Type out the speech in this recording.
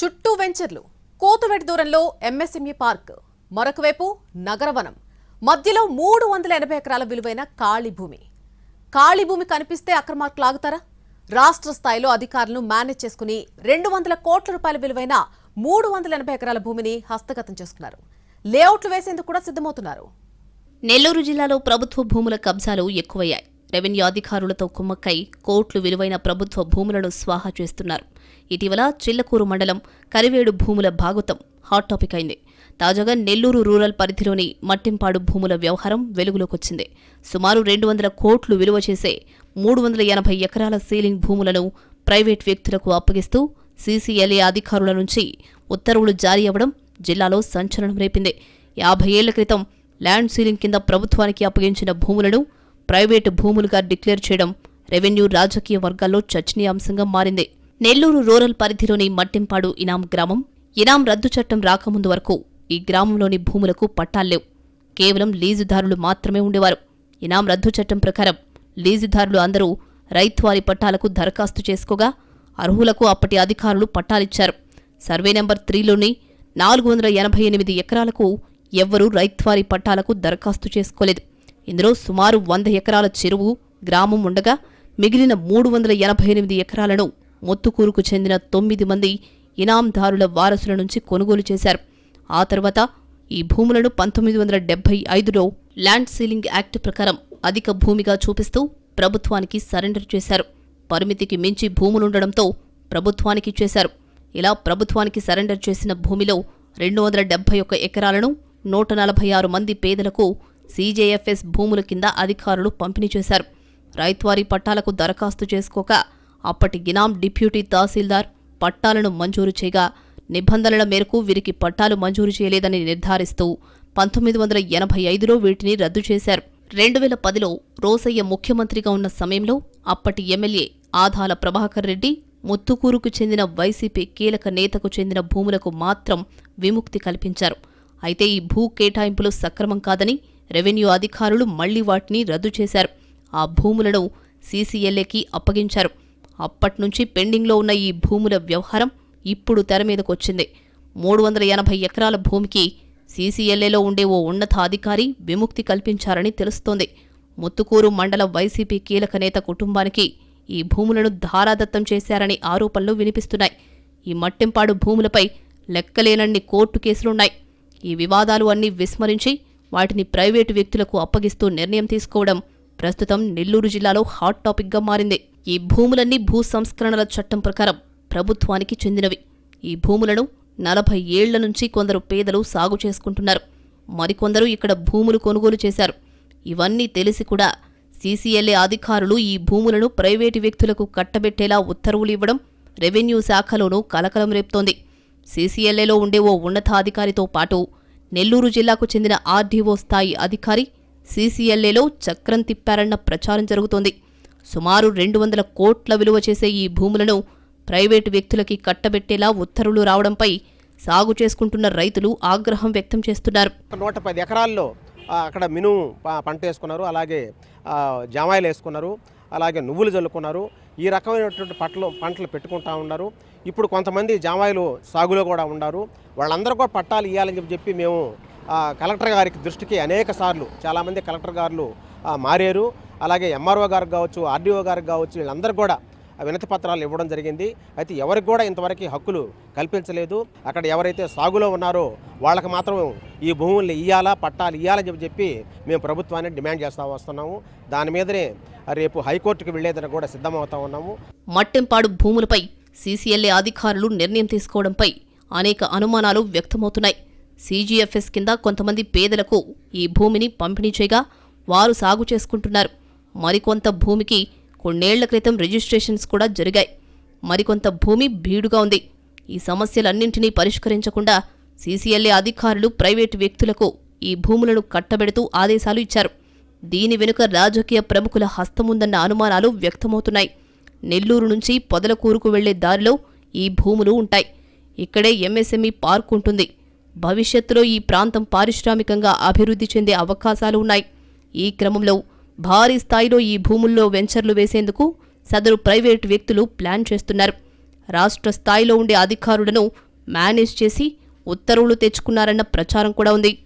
చుట్టూ వెంచర్లు, కోతువెడి దూరంలో ఎంఎస్ఎంఈ పార్క్, మరొక వైపు నగరవనం, మధ్యలో 380 ఎకరాల విలువైన ఖాళీ భూమి కనిపిస్తే అక్రమార్కులు ఆగుతారా? రాష్ట్ర స్థాయిలో అధికారులను మేనేజ్ చేసుకుని 200 కోట్ల రూపాయల విలువైన 380 ఎకరాల భూమిని హస్తగతం చేసుకున్నారు. లేఅవుట్లు వేసేందుకు కూడా సిద్ధమవుతున్నారు. నెల్లూరు జిల్లాలో ప్రభుత్వ భూముల కబ్జాలు ఎక్కువయ్యాయి. రెవెన్యూ అధికారులతో కుమ్మక్కై కోట్లు విలువైన ప్రభుత్వ భూములను స్వాహా చేస్తున్నారు. ఇటీవల చిల్లకూరు మండలం కరివేడు భూముల భాగోతం హాట్ టాపిక్ అయింది. తాజాగా నెల్లూరు రూరల్ పరిధిలోని మట్టింపాడు భూముల వ్యవహారం వెలుగులోకొచ్చింది. సుమారు 200 కోట్లు విలువ చేసే 380 ఎకరాల సీలింగ్ భూములను ప్రైవేట్ వ్యక్తులకు అప్పగిస్తూ సీసీఎల్ఏ అధికారుల నుంచి ఉత్తర్వులు జారీ అవ్వడం జిల్లాలో సంచలనం రేపింది. 50 ఏళ్ల క్రితం ల్యాండ్ సీలింగ్ కింద ప్రభుత్వానికి అప్పగించిన భూములను ప్రైవేటు భూములుగా డిక్లేర్ చేయడం రెవెన్యూ రాజకీయ వర్గాల్లో చర్చనీయాంశంగా మారింది. నెల్లూరు రూరల్ పరిధిలోని మట్టింపాడు ఇనాం గ్రామం. ఇనాం రద్దు చట్టం రాకముందు వరకు ఈ గ్రామంలోని భూములకు పట్టాల్లేవు. కేవలం లీజుదారులు మాత్రమే ఉండేవారు. ఇనాం రద్దు చట్టం ప్రకారం లీజుదారులు అందరూ రైత్వారీ పట్టాలకు దరఖాస్తు చేసుకోగా అర్హులకు అప్పటి అధికారులు పట్టాలిచ్చారు. సర్వే నెంబర్ 3లోని 488 ఎకరాలకు ఎవ్వరూ రైత్వారీ పట్టాలకు దరఖాస్తు చేసుకోలేదు. ఇందులో సుమారు 100 ఎకరాల చెరువు గ్రామం ఉండగా మిగిలిన 388 ఎకరాలను మొత్తుకూరుకు చెందిన 9 మంది ఇనాందారుల వారసుల నుంచి కొనుగోలు చేశారు. ఆ తర్వాత ఈ భూములను 1975లో ల్యాండ్ సీలింగ్ యాక్ట్ ప్రకారం అధిక భూమిగా చూపిస్తూ ప్రభుత్వానికి సరెండర్ చేశారు. పరిమితికి మించి భూములుండడంతో ప్రభుత్వానికి చేశారు. ఇలా ప్రభుత్వానికి సరెండర్ చేసిన భూమిలో 271 ఎకరాలను 146 మంది పేదలకు సీజేఎఫ్ఎస్ భూముల కింద అధికారులు పంపిణీ చేశారు. రైత్వారీ పట్టాలకు దరఖాస్తు చేసుకోక అప్పటి ఇనాం డిప్యూటీ తహసీల్దార్ పట్టాలను మంజూరు చేయగా నిబంధనల మేరకు వీరికి పట్టాలు మంజూరు చేయలేదని నిర్ధారిస్తూ 1985లో వీటిని రద్దు చేశారు. 2010లో రోసయ్య ముఖ్యమంత్రిగా ఉన్న సమయంలో అప్పటి ఎమ్మెల్యే ఆదాల ప్రభాకర్ రెడ్డి ముత్తుకూరుకు చెందిన వైసీపీ కీలక నేతకు చెందిన భూములకు మాత్రం విముక్తి కల్పించారు. అయితే ఈ భూ కేటాయింపులు సక్రమం కాదని రెవెన్యూ అధికారులు మళ్లీ వాటిని రద్దు చేశారు. ఆ భూములను సీసీఎల్ఏకి అప్పగించారు. అప్పట్నుంచి పెండింగ్లో ఉన్న ఈ భూముల వ్యవహారం ఇప్పుడు తెరమీదకొచ్చింది. 380 ఎకరాల భూమికి సీసీఎల్ఏలో ఉండే ఓ ఉన్నతాధికారి విముక్తి కల్పించారని తెలుస్తోంది. ముత్తుకూరు మండల వైసీపీ కీలక నేత కుటుంబానికి ఈ భూములను ధారాదత్తం చేశారని ఆరోపణలు వినిపిస్తున్నాయి. ఈ మట్టింపాడు భూములపై లెక్కలేనన్ని కోర్టు కేసులున్నాయి. ఈ వివాదాలు అన్నీ విస్మరించి వాటిని ప్రైవేటు వ్యక్తులకు అప్పగిస్తూ నిర్ణయం తీసుకోవడం ప్రస్తుతం నెల్లూరు జిల్లాలో హాట్ టాపిక్గా మారింది. ఈ భూములన్నీ భూ సంస్కరణల చట్టం ప్రకారం ప్రభుత్వానికి చెందినవి. ఈ భూములను 40 ఏళ్ల నుంచి కొందరు పేదలు సాగు చేసుకుంటున్నారు. మరికొందరు ఇక్కడ భూములు కొనుగోలు చేశారు. ఇవన్నీ తెలిసి కూడా సీసీఎల్ఏ అధికారులు ఈ భూములను ప్రైవేటు వ్యక్తులకు కట్టబెట్టేలా ఉత్తర్వులు ఇవ్వడం రెవెన్యూ శాఖలోనూ కలకలం రేపుతోంది. సీసీఎల్ఏలో ఉండే ఓ ఉన్నతాధికారితో పాటు నెల్లూరు జిల్లాకు చెందిన ఆర్డీఓ స్థాయి అధికారి సీసీఎల్ఏలో చక్రం తిప్పారన్న ప్రచారం జరుగుతోంది. సుమారు 200 కోట్ల విలువ చేసే ఈ భూములను ప్రైవేటు వ్యక్తులకి కట్టబెట్టేలా ఉత్తర్వులు రావడంపై సాగు చేసుకుంటున్న రైతులు ఆగ్రహం వ్యక్తం చేస్తున్నారు. 110 ఎకరాల్లో అక్కడ మినుము పంట వేసుకున్నారు, అలాగే జామాయిలు వేసుకున్నారు, అలాగే నువ్వులు జల్లుకున్నారు. ఈ రకమైనటువంటి పంటలు పెట్టుకుంటా ఉన్నారు. ఇప్పుడు కొంతమంది జామాయిలు సాగులో కూడా ఉన్నారు. వాళ్ళందరూ కూడా పట్టాలు ఇవ్వాలని చెప్పి మేము కలెక్టర్ గారికి దృష్టికి అనేక సార్లు చాలామంది కలెక్టర్ గారు మారారు. అలాగే ఎంఆర్ఓ గారికి కావచ్చు, ఆర్డీఓ గారికి కావచ్చు, వీళ్ళందరూ కూడా వినతి పత్రాలు ఇవ్వడం జరిగింది. అయితే ఎవరికి కూడా ఇంతవరకు హక్కులు కల్పించలేదు. అక్కడ ఎవరైతే సాగులో ఉన్నారో వాళ్ళకి మాత్రం ఈ భూముల్ని ఇయ్యాలా, పట్టాలు ఇయ్యాలని చెప్పి మేము ప్రభుత్వాన్ని డిమాండ్ చేస్తూ వస్తున్నాము. దాని మీదనే రేపు హైకోర్టుకు వెళ్లేదని కూడా సిద్ధమవుతా ఉన్నాము. మట్టింపాడు భూములపై సీసీఎల్ఏ అధికారులు నిర్ణయం తీసుకోవడంపై అనేక అనుమానాలు వ్యక్తమవుతున్నాయి. సీజీఎఫ్ఎస్ కింద కొంతమంది పేదలకు ఈ భూమిని పంపిణీ చేయగా వారు సాగు చేసుకుంటున్నారు. మరికొంత భూమికి కొన్నేళ్ల క్రితం రిజిస్ట్రేషన్స్ కూడా జరిగాయి. మరికొంత భూమి బీడుగా ఉంది. ఈ సమస్యలన్నింటినీ పరిష్కరించకుండా సీసీఎల్ఏ అధికారులు ప్రైవేటు వ్యక్తులకు ఈ భూములను కట్టబెడుతూ ఆదేశాలు ఇచ్చారు. దీని వెనుక రాజకీయ ప్రముఖుల హస్తముందన్న అనుమానాలు వ్యక్తమవుతున్నాయి. నెల్లూరు నుంచి పొదలకూరుకు వెళ్లే దారిలో ఈ భూములు ఉంటాయి. ఇక్కడే ఎంఎస్ఎంఈ పార్క్ ఉంటుంది. భవిష్యత్తులో ఈ ప్రాంతం పారిశ్రామికంగా అభివృద్ధి చెందే అవకాశాలు ఉన్నాయి. ఈ క్రమంలో భారీ స్థాయిలో ఈ భూముల్లో వెంచర్లు వేసేందుకు సదరు ప్రైవేటు వ్యక్తులు ప్లాన్ చేస్తున్నారు. రాష్ట్ర స్థాయిలో ఉండే అధికారులను మేనేజ్ చేసి ఉత్తర్వులు తెచ్చుకున్నారన్న ప్రచారం కూడా ఉంది.